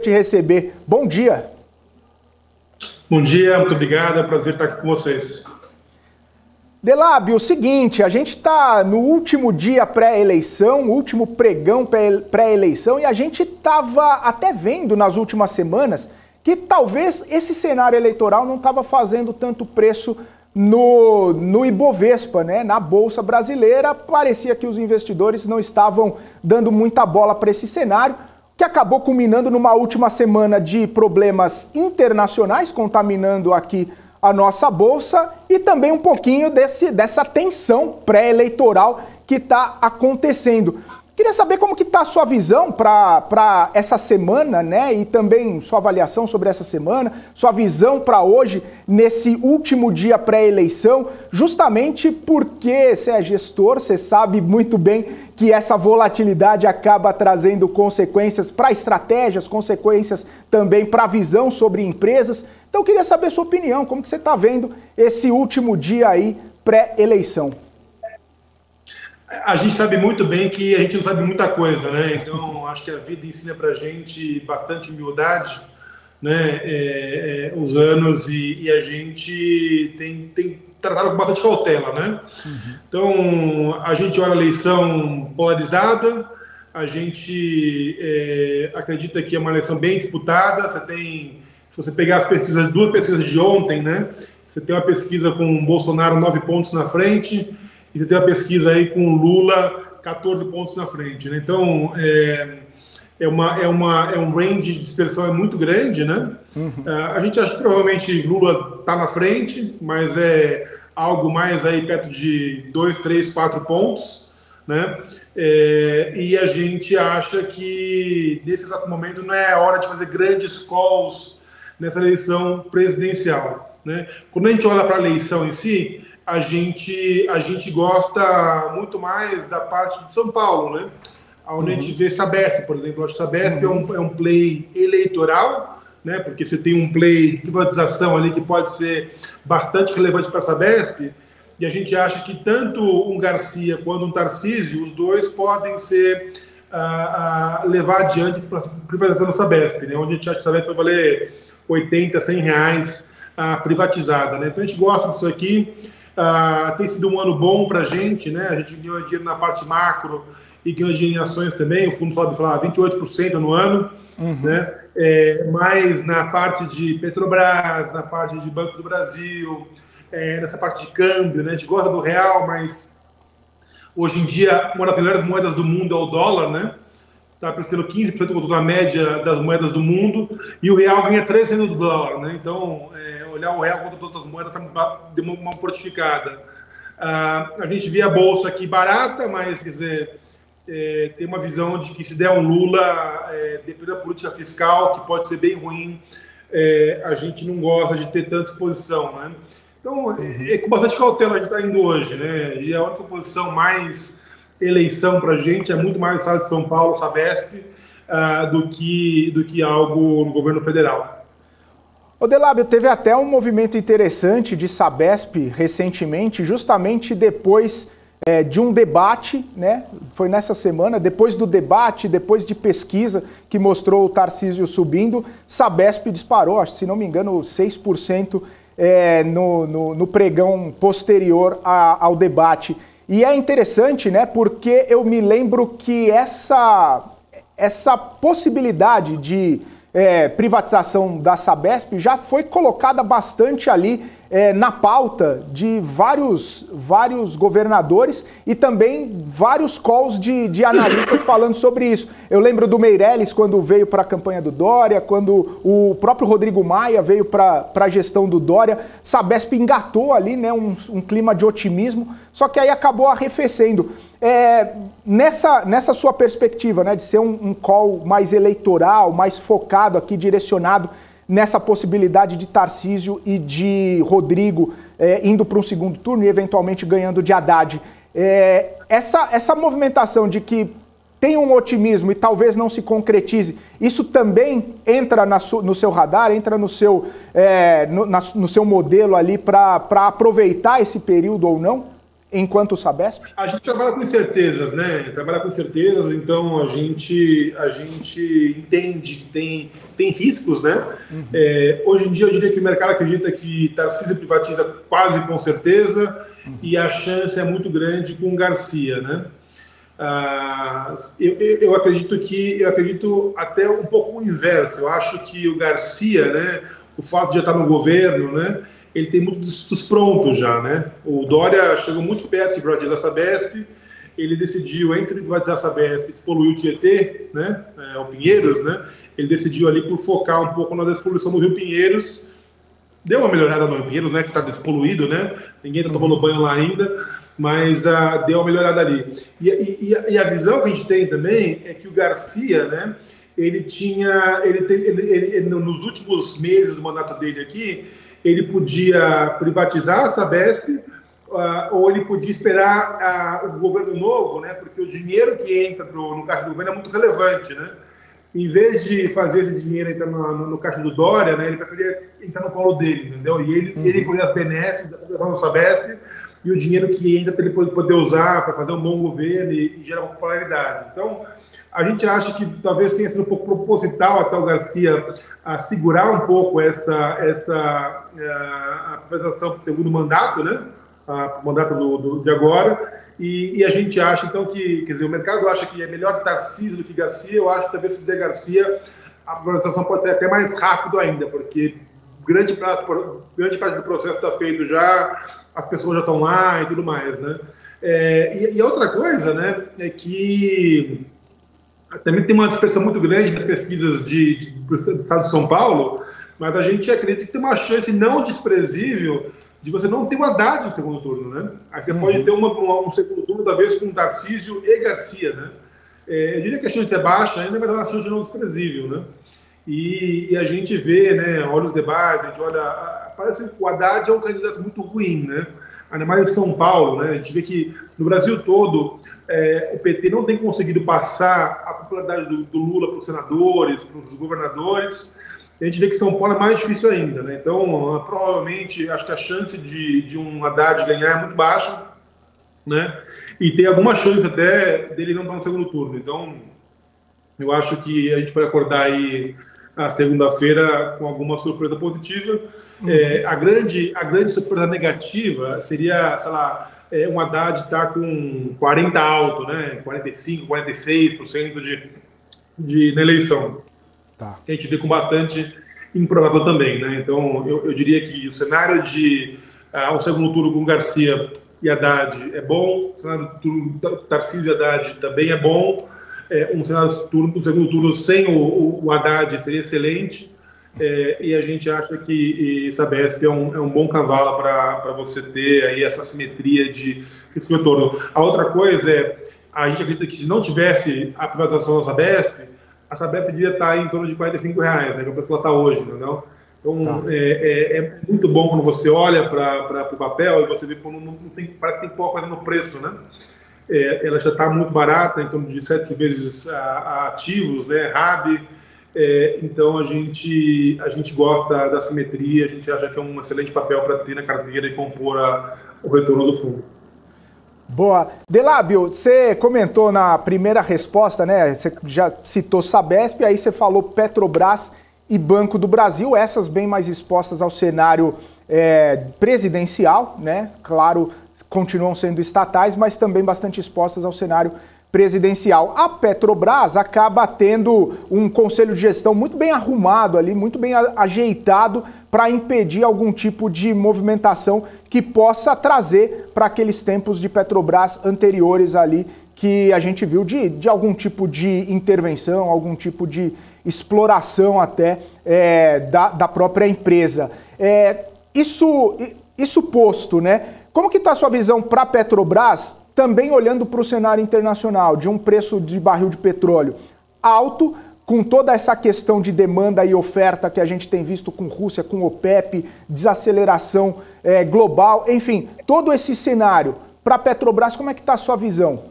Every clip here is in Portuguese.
te receber. Bom dia. Bom dia, muito obrigado, é um prazer estar aqui com vocês. Delábio, o seguinte, a gente está no último dia pré-eleição, último pregão pré-eleição, e a gente estava até vendo nas últimas semanas que talvez esse cenário eleitoral não estava fazendo tanto preço no Ibovespa, né? Na Bolsa Brasileira. Parecia que os investidores não estavam dando muita bola para esse cenário, que acabou culminando numa última semana de problemas internacionais, contaminando aqui a nossa Bolsa, e também um pouquinho dessa tensão pré-eleitoral que está acontecendo. Queria saber como que está a sua visão para essa semana, né? E também sua avaliação sobre essa semana, sua visão para hoje, nesse último dia pré-eleição, justamente porque você é gestor, você sabe muito bem que essa volatilidade acaba trazendo consequências para estratégias, consequências também para a visão sobre empresas. Então eu queria saber sua opinião, como que você está vendo esse último dia aí pré-eleição? A gente sabe muito bem que a gente não sabe muita coisa, né? Então, acho que a vida ensina pra gente bastante humildade, né? Os anos e a gente tem tratado com bastante cautela, né? Então, a gente olha a eleição polarizada, a gente acredita que é uma eleição bem disputada. Se você pegar as pesquisas, duas pesquisas de ontem, né? Você tem uma pesquisa com o Bolsonaro 9 pontos na frente, e você tem uma pesquisa aí com Lula 14 pontos na frente, né? Então, um range de dispersão muito grande, né? A gente acha que provavelmente Lula está na frente, mas é algo mais aí perto de 2, 3, 4 pontos, né? E a gente acha que nesse exato momento não é a hora de fazer grandes calls nessa eleição presidencial, né? Quando a gente olha para a eleição em si, a gente gosta muito mais da parte de São Paulo, né? Onde a gente vê Sabesp, por exemplo. Acho que Sabesp é um play eleitoral, né? Porque você tem um play de privatização ali que pode ser bastante relevante para a Sabesp, e a gente acha que tanto um Garcia quanto um Tarcísio, os dois podem ser levar adiante a privatização da Sabesp, né? Onde a gente acha que a Sabesp vai valer 80, 100 reais privatizada, né? Então a gente gosta disso aqui. Tem sido um ano bom para a gente, né? A gente ganhou dinheiro na parte macro e ganhou dinheiro em ações também. O fundo sobe, sei lá, 28% no ano, né? Mas na parte de Petrobras, na parte de Banco do Brasil, nessa parte de câmbio, né? A gente gosta do real, mas hoje em dia uma das melhores moedas do mundo é o dólar, né? Está crescendo 15% na média das moedas do mundo, e o real ganha 3% do dólar, né? Então, olhar o real contra todas as moedas deu uma fortificada. A gente vê a bolsa aqui barata, mas, quer dizer, tem uma visão de que se der um Lula, dependendo da política fiscal, que pode ser bem ruim, a gente não gosta de ter tanta exposição, né? Então, com bastante cautela a gente está indo hoje, né? E a única posição mais eleição para a gente é muito mais o estado de São Paulo, Sabesp, do que algo no governo federal. O Delábio, teve até um movimento interessante de Sabesp recentemente, justamente depois de um debate, né? Foi nessa semana, depois do debate, depois de pesquisa que mostrou o Tarcísio subindo, Sabesp disparou, se não me engano, 6% no pregão posterior ao debate. E é interessante, né? Porque eu me lembro que essa possibilidade de privatização da Sabesp já foi colocada bastante ali na pauta de vários governadores e também vários calls de analistas falando sobre isso. Eu lembro do Meirelles quando veio para a campanha do Dória, quando o próprio Rodrigo Maia veio para a gestão do Dória. Sabesp engatou ali, né, um clima de otimismo, só que aí acabou arrefecendo. Nessa sua perspectiva, né, de ser um call mais eleitoral, mais focado aqui, direcionado nessa possibilidade de Tarcísio e de Rodrigo indo para um segundo turno e eventualmente ganhando de Haddad, essa movimentação de que tem um otimismo e talvez não se concretize, isso também entra no seu radar, entra no seu modelo ali para aproveitar esse período ou não? enquanto Sabesp? A gente trabalha com incertezas, né? Trabalha com incertezas, então a gente entende que tem riscos, né? Hoje em dia eu diria que o mercado acredita que Tarcísio privatiza quase com certeza e a chance é muito grande com Garcia, né? Eu acredito até um pouco o inverso. Eu acho que o Garcia, né? O fato de já estar no governo, né? Ele tem muitos prontos já, né? O Dória chegou muito perto de privatizar a Sabesp, ele decidiu, entre privatizar a Sabesp e despoluir o Tietê, né? O Pinheiros, né? Ele decidiu ali por focar um pouco na despoluição do Rio Pinheiros. Deu uma melhorada no Rio Pinheiros, né? Que está despoluído, né? Ninguém está tomando banho lá ainda, mas deu uma melhorada ali. E a visão que a gente tem também é que o Garcia, né? Nos últimos meses do mandato dele aqui, ele podia privatizar a Sabesp ou ele podia esperar o governo novo, né? Porque o dinheiro que entra no caixa do governo é muito relevante, né? Em vez de fazer esse dinheiro entrar no caixa do Dória, né? Ele preferia entrar no colo dele, entendeu? E ele colher as benesses da privação da Sabesp e o dinheiro que entra para ele poder usar para fazer um bom governo e gerar uma popularidade. Então, a gente acha que talvez tenha sido um pouco proposital até o Garcia segurar um pouco essa apresentação para o segundo mandato, né? O mandato de agora. E a gente acha, então, que, quer dizer, o mercado acha que é melhor Tarcísio do que Garcia. Eu acho que talvez se der Garcia, a apresentação pode ser até mais rápido ainda, porque grande parte do processo está feito já, as pessoas já estão lá e tudo mais, né? E outra coisa, né, é que também tem uma dispersão muito grande nas pesquisas do estado de São Paulo, mas a gente acredita que tem uma chance não desprezível de você não ter o Haddad no segundo turno, né? Aí você pode ter um segundo turno, talvez, com Tarcísio e Garcia, né? Eu diria que a chance é baixa ainda, mas é uma chance não desprezível, né? E a gente vê, né, olha os debates, a gente olha... Parece que o Haddad é um candidato muito ruim, né? Ainda mais em São Paulo, né? A gente vê que no Brasil todo o PT não tem conseguido passar a popularidade do Lula para os senadores, para os governadores. A gente vê que São Paulo é mais difícil ainda, né? Então, provavelmente, acho que a chance de um Haddad ganhar é muito baixa, né? E tem alguma chance até dele não estar no segundo turno. Então, eu acho que a gente pode acordar aí a segunda-feira com alguma surpresa positiva. A grande surpresa negativa seria, sei lá, um Haddad estar com 40 alto, né? 45%, 46% na eleição. Tá. A gente vê com bastante improvável também, né? Então, eu diria que o cenário de um segundo turno com Garcia e Haddad é bom, o cenário do Tarcísio e Haddad também é bom, um segundo turno sem o Haddad seria excelente, e a gente acha que Sabesp é um bom cavalo para você ter aí essa simetria de retorno. A outra coisa a gente acredita que se não tivesse a privatização da Sabesp, a Sabesp devia estar em torno de R$45, né, que é o preço que ela está hoje, entendeu? Então, é muito bom quando você olha para o papel e você vê que parece que tem pouca coisa no preço, né? Ela já está muito barata, em torno de 7 vezes ativos, né, RAB. Então, a gente gosta da simetria, a gente acha que é um excelente papel para ter na carteira e compor o retorno do fundo. Boa. Delábio, você comentou na primeira resposta, né? Você já citou Sabesp, aí você falou Petrobras e Banco do Brasil, essas bem mais expostas ao cenário presidencial, né? Claro, continuam sendo estatais, mas também bastante expostas ao cenário presidencial. A Petrobras acaba tendo um conselho de gestão muito bem arrumado ali, muito bem ajeitado para impedir algum tipo de movimentação que possa trazer para aqueles tempos de Petrobras anteriores ali, que a gente viu de algum tipo de intervenção, algum tipo de exploração até da própria empresa. Isso posto, né? Como que está a sua visão para a Petrobras, também olhando para o cenário internacional, de um preço de barril de petróleo alto, com toda essa questão de demanda e oferta que a gente tem visto com Rússia, com OPEP, desaceleração global, enfim, todo esse cenário. Para a Petrobras, como é que está a sua visão?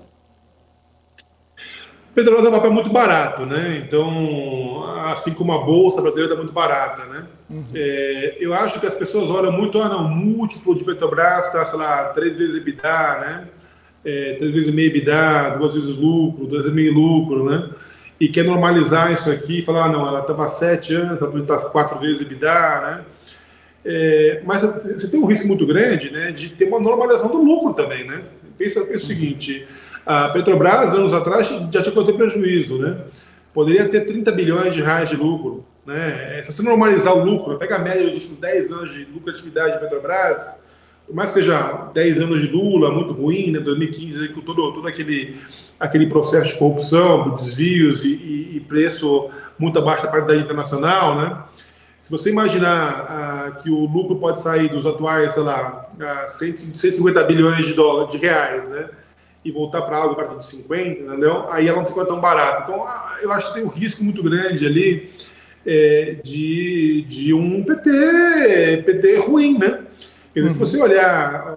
Petrobras é um papel muito barato, né? Então, assim como a Bolsa brasileira é muito barata, né? Eu acho que as pessoas olham muito, não, o múltiplo de Petrobras está, sei lá, 3 vezes EBITDA, né? 3 vezes e meio EBITDA, 2 vezes lucro, 2 vezes meio lucro, né? E quer normalizar isso aqui e falar, não, ela estava há 7 anos, está 4 vezes EBITDA, né? Mas você tem um risco muito grande, né, de ter uma normalização do lucro também, né? Pensa o seguinte, a Petrobras, anos atrás, já tinha que ter prejuízo, né? Poderia ter 30 bilhões de reais de lucro, né? Se você normalizar o lucro, pega a média dos últimos 10 anos de lucratividade da Petrobras, por mais que seja 10 anos de Lula, muito ruim, né? 2015, com todo aquele processo de corrupção, desvios e preço muito abaixo da paridade internacional, né? Se você imaginar que o lucro pode sair dos atuais, sei lá, 150 bilhões de reais, né? E voltar para algo perto de 50, entendeu? Aí ela não fica tão barata. Então, eu acho que tem um risco muito grande ali de um PT ruim, né? Quer dizer, se você olhar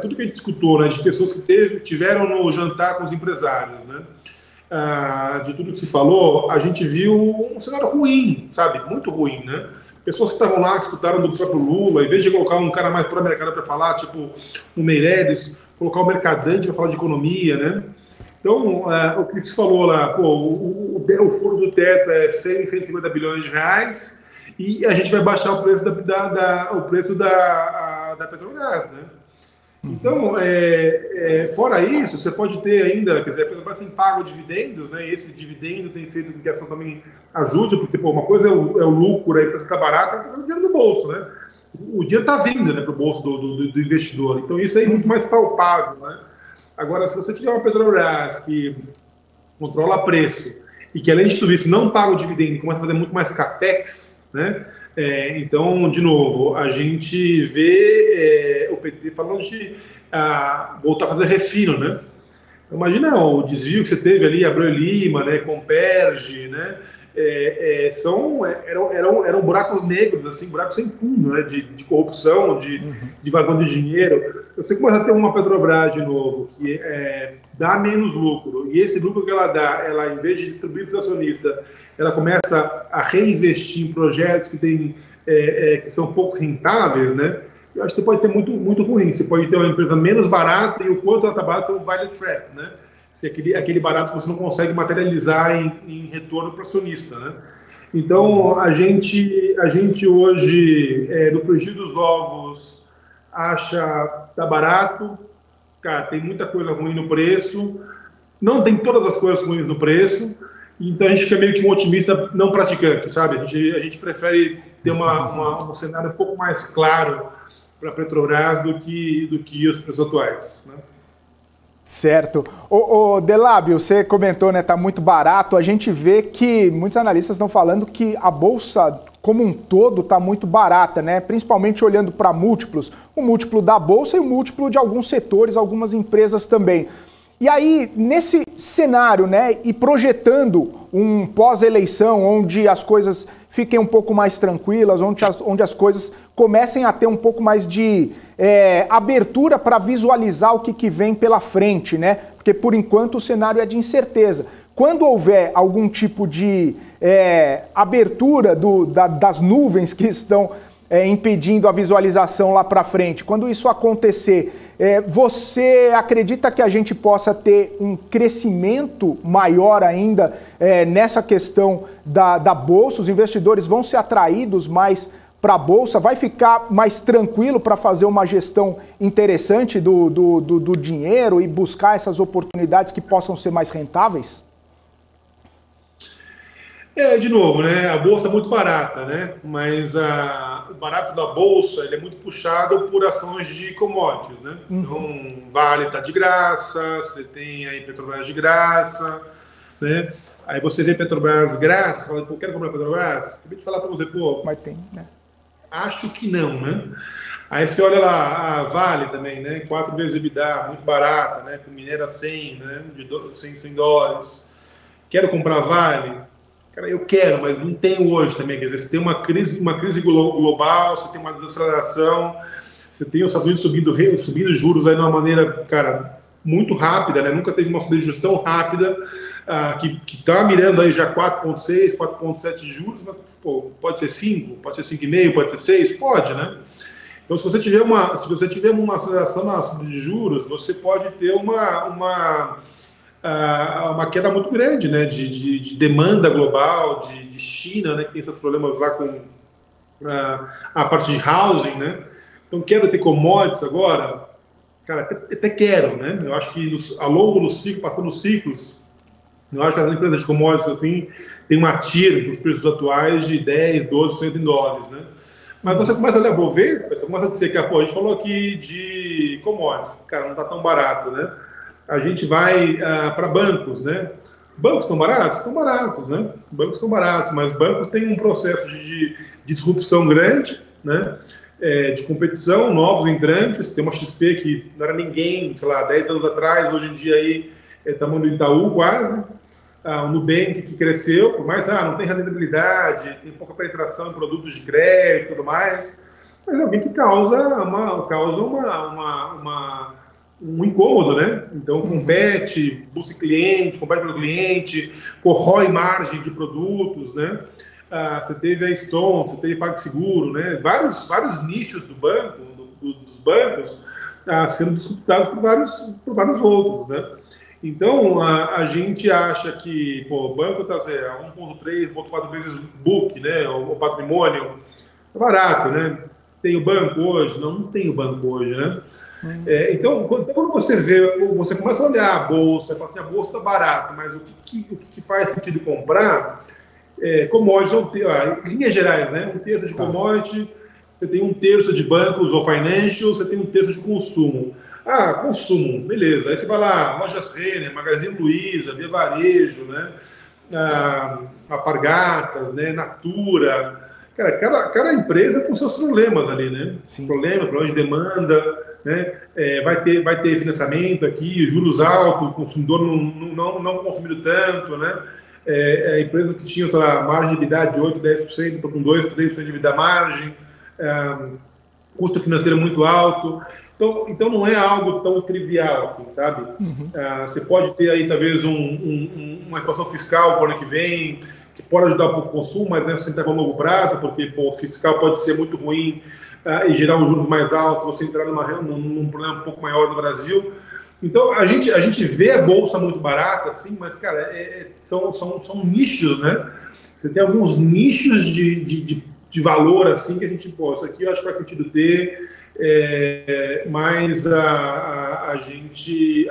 tudo que a gente escutou, né, de pessoas que tiveram no jantar com os empresários, né? De tudo que se falou, a gente viu um cenário ruim, sabe? Muito ruim, né? Pessoas que estavam lá, que escutaram do próprio Lula, em vez de colocar um cara mais pró-mercado para falar, tipo o Meirelles, colocar o Mercadante para falar de economia, né? Então, o que se falou lá, pô, o furo do teto é 100, 150 bilhões de reais e a gente vai baixar o preço da Petrobras, né? Então, fora isso, você pode ter ainda, quer dizer, a Petrobras tem pago dividendos, né? E esse dividendo tem feito com que a ação também ajude, porque pô, uma coisa é o lucro, aí para ficar barato, é o dinheiro do bolso, né? O dinheiro está vindo, né, para o bolso do investidor. Então, isso aí é muito mais palpável, né? Agora, se você tiver uma Petrobras que controla preço e que, além de tudo isso, não paga o dividendo, começa a fazer muito mais capex, né? Então, de novo, a gente vê o PT falando de voltar a fazer refino, né? Imagina o desvio que você teve ali, Abreu e Lima, né, Comperj, né? Eram buracos negros, assim, buracos sem fundo, né? De corrupção, de vazão de dinheiro. Você começa a ter uma Petrobras de novo que dá menos lucro, e esse lucro que ela dá, ela, em vez de distribuir para o acionista, ela começa a reinvestir em projetos que são pouco rentáveis, né? Eu acho que você pode ter muito ruim. Você pode ter uma empresa menos barata e o quanto ela está barata, você vai trap, né? Se aquele barato que você não consegue materializar em retorno para o acionista, né? Então, a gente hoje, no frigir dos ovos, acha que tá barato. Cara, tem muita coisa ruim no preço. Não tem todas as coisas ruins no preço. Então, a gente fica meio que um otimista não praticante, sabe? A gente prefere ter um cenário um pouco mais claro para a Petrobras do que os preços atuais, né? Certo. Delábio, você comentou, né, tá muito barato. A gente vê que muitos analistas estão falando que a Bolsa como um todo tá muito barata, né? Principalmente olhando para múltiplos. O múltiplo da Bolsa e o múltiplo de alguns setores, algumas empresas também. E aí, nesse cenário, né, e projetando um pós-eleição onde as coisas fiquem um pouco mais tranquilas, onde as coisas comecem a ter um pouco mais de abertura para visualizar o que vem pela frente, né? Porque, por enquanto, o cenário é de incerteza. Quando houver algum tipo de abertura das nuvens que estão impedindo a visualização lá para frente, quando isso acontecer, você acredita que a gente possa ter um crescimento maior ainda nessa questão da Bolsa? Os investidores vão ser atraídos mais para a Bolsa? Vai ficar mais tranquilo para fazer uma gestão interessante do dinheiro e buscar essas oportunidades que possam ser mais rentáveis? De novo, né? A bolsa é muito barata, né? Mas o barato da bolsa ele é muito puxado por ações de commodities, né? Então, Vale está de graça, você tem aí Petrobras de graça, né? Aí você vê Petrobras grátis, fala, pô, quero comprar Petrobras? Acabei de falar para você, pô, mas tem, né? Acho que não, né? Aí você olha lá, a Vale também, né? 4 vezes EBITDA, muito barata, né? Com minério a 100, né? De 100 dólares. Quero comprar Vale? Cara, eu quero, mas não tenho hoje também. Quer dizer, você tem uma crise global, você tem uma desaceleração, você tem os Estados Unidos subindo juros aí de uma maneira, cara, muito rápida, né? Nunca teve uma subida de juros tão rápida, que está mirando aí já 4,6, 4,7 de juros, mas pô, pode ser 5, pode ser 5,5, pode ser 6, pode, né? Então, se você tiver uma aceleração na subida de juros, você pode ter uma queda muito grande, né, de demanda global, de China, né, que tem esses problemas lá com a parte de housing, né? Então, quero ter commodities agora? Cara, até quero, né? Eu acho que ao longo do ciclo, passando os ciclos, eu acho que as empresas de commodities, assim, tem uma TIR dos preços atuais de 10, 12% em dólares, né? Mas você começa a ler a Bovespa, você começa a dizer que, pô, a gente falou aqui de commodities, cara, não está tão barato, né? A gente vai para bancos, né? Bancos estão baratos? Estão baratos, né? Bancos estão baratos, mas bancos têm um processo de disrupção grande, né? De competição, novos entrantes, tem uma XP que não era ninguém, sei lá, 10 anos atrás, hoje em dia aí é tamanho do Itaú quase, o Nubank que cresceu, por mais, não tem rentabilidade, tem pouca penetração em produtos de crédito e tudo mais, mas é alguém que causa um incômodo, né? Então, compete, busca cliente, compete pelo cliente, corrói margem de produtos, né? Você teve a Stone, você teve PagSeguro, né? Vários nichos do banco, dos bancos, sendo disputados por vários outros, né? Então, a gente acha que o banco está a 1,3, 1,4 vezes book, né? O patrimônio é barato, né? Tem o banco hoje? Não tem o banco hoje, né? Então, quando você começa a olhar a bolsa, fala assim, a bolsa está barata, mas o que faz sentido comprar? Commodities, em linhas gerais, né? 1/3 de commodity, você tem 1/3 de bancos ou financial, você tem 1/3 de consumo. Consumo, beleza. Aí você vai lá, Lojas Renner, Magazine Luiza, Via Varejo, né? Alpargatas, né? Natura. Cara, cada empresa com seus problemas ali, né? Problemas de demanda, né? Vai ter financiamento aqui, juros altos, o consumidor não consumindo tanto, né? Empresas que tinham, sei lá, margem de EBITDA de 8%, 10%, estão com 2%, 3% de EBITDA margem, custo financeiro muito alto. Então não é algo tão trivial assim, sabe? Você pode ter aí talvez uma expansão fiscal para o ano que vem, que pode ajudar um pouco o consumo, mas não é sustentável a longo prazo, porque o fiscal pode ser muito ruim e gerar um juros mais altos, você entrar num problema um pouco maior no Brasil. Então, a gente vê a bolsa muito barata, assim, mas, cara, são nichos, né? Você tem alguns nichos de valor, assim, que a gente, isso aqui eu acho que faz sentido ter, mas a gente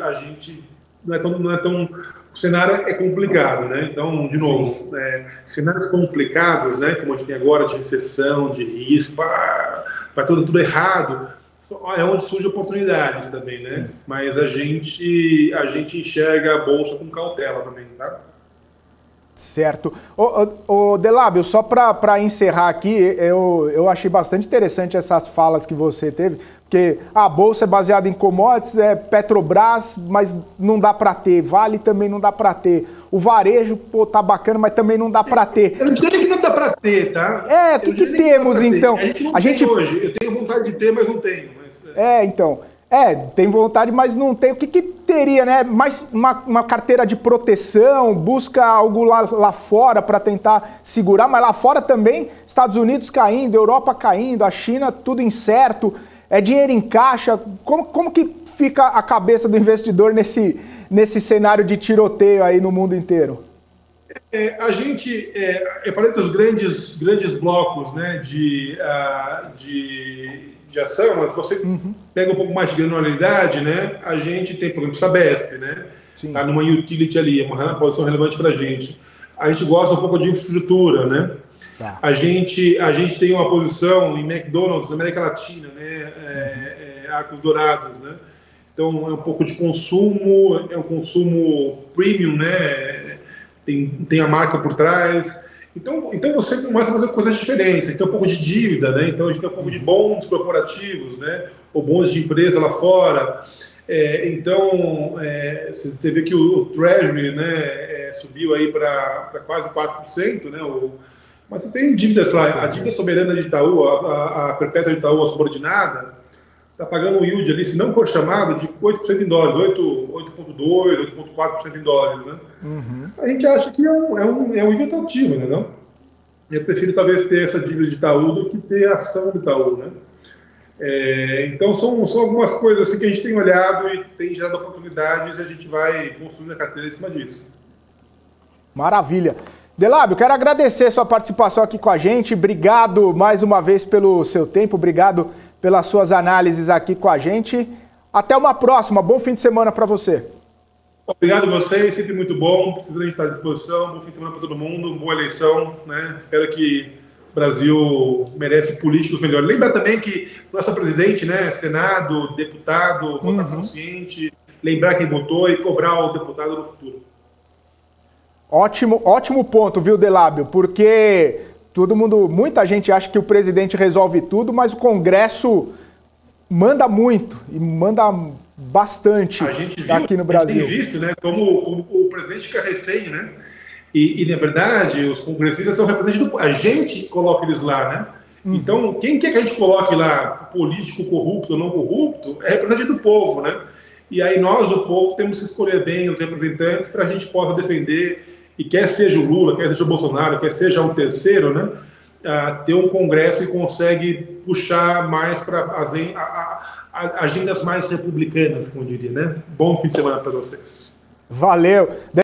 não é tão... O cenário é complicado, né? Então, de novo, cenários complicados, né? Como a gente tem agora, de recessão, de risco, vai tudo errado, é onde surgem oportunidades também, né? Sim. Mas a gente enxerga a bolsa com cautela também, tá? Certo. Ô Delábio, só para encerrar aqui, eu achei bastante interessante essas falas que você teve, porque a bolsa é baseada em commodities, Petrobras, mas não dá para ter, Vale também não dá para ter. O varejo, tá bacana, mas também não dá para ter. Eu não diria que não dá para ter, tá? O que temos então? A gente não tem hoje. Eu tenho vontade de ter, mas não tenho. Então. Tem vontade, mas não tem. O que teria, né? Mais uma carteira de proteção, busca algo lá fora para tentar segurar, mas lá fora também, Estados Unidos caindo, Europa caindo, a China tudo incerto, dinheiro em caixa. Como que fica a cabeça do investidor nesse cenário de tiroteio aí no mundo inteiro? Eu falei dos grandes blocos, né, de ação, mas se você pega um pouco mais de granularidade, né, a gente tem, por exemplo, Sabesp, né, tá numa utility ali, uma posição relevante para a gente. A gente gosta um pouco de infraestrutura, né. Tá. A gente tem uma posição em McDonald's na América Latina, né, Arcos Dourados, né. Então é um pouco de consumo, é um consumo premium, né, tem a marca por trás. Então você começa a fazer coisas diferentes. Tem um pouco de dívida, né? Então a gente tem um pouco de bons corporativos, né? Ou bons de empresa lá fora. Você vê que o Treasury, né, subiu aí para quase 4%, né? Mas você tem dívida, sei lá, a dívida soberana de Itaú, a perpétua de Itaú, a subordinada, está pagando um yield ali, se não for chamado, de 8% em dólares, 8,2%, 8,4% em dólares, né? A gente acha que é um yield atrativo, né? Não? Eu prefiro talvez ter essa dívida de Itaú do que ter a ação de Itaú, né? Então são algumas coisas assim que a gente tem olhado e tem gerado oportunidades e a gente vai construindo a carteira em cima disso. Maravilha. Delábio, quero agradecer sua participação aqui com a gente. Obrigado mais uma vez pelo seu tempo, obrigado pelas suas análises aqui com a gente. Até uma próxima, bom fim de semana para você. Obrigado a vocês, sempre muito bom, precisando estar à disposição, bom fim de semana para todo mundo, boa eleição, né? Espero que o Brasil merece políticos melhores. Lembra também que nosso presidente, né, Senado, deputado, votar consciente, lembrar quem votou e cobrar o deputado no futuro. Ótimo ponto, viu, Delábio? Porque muita gente acha que o presidente resolve tudo, mas o Congresso manda muito e manda bastante aqui no Brasil. A gente tem visto, né, como o presidente fica refém, né? E, na verdade, os congressistas são representantes a gente coloca eles lá, né? Então, quem quer que a gente coloque lá, político corrupto ou não corrupto, é representante do povo, né? E aí nós, o povo, temos que escolher bem os representantes para a gente possa defender, e quer seja o Lula, quer seja o Bolsonaro, quer seja um terceiro, né? Ter um congresso que consegue puxar mais para agendas mais republicanas, como eu diria, né? Bom fim de semana para vocês. Valeu!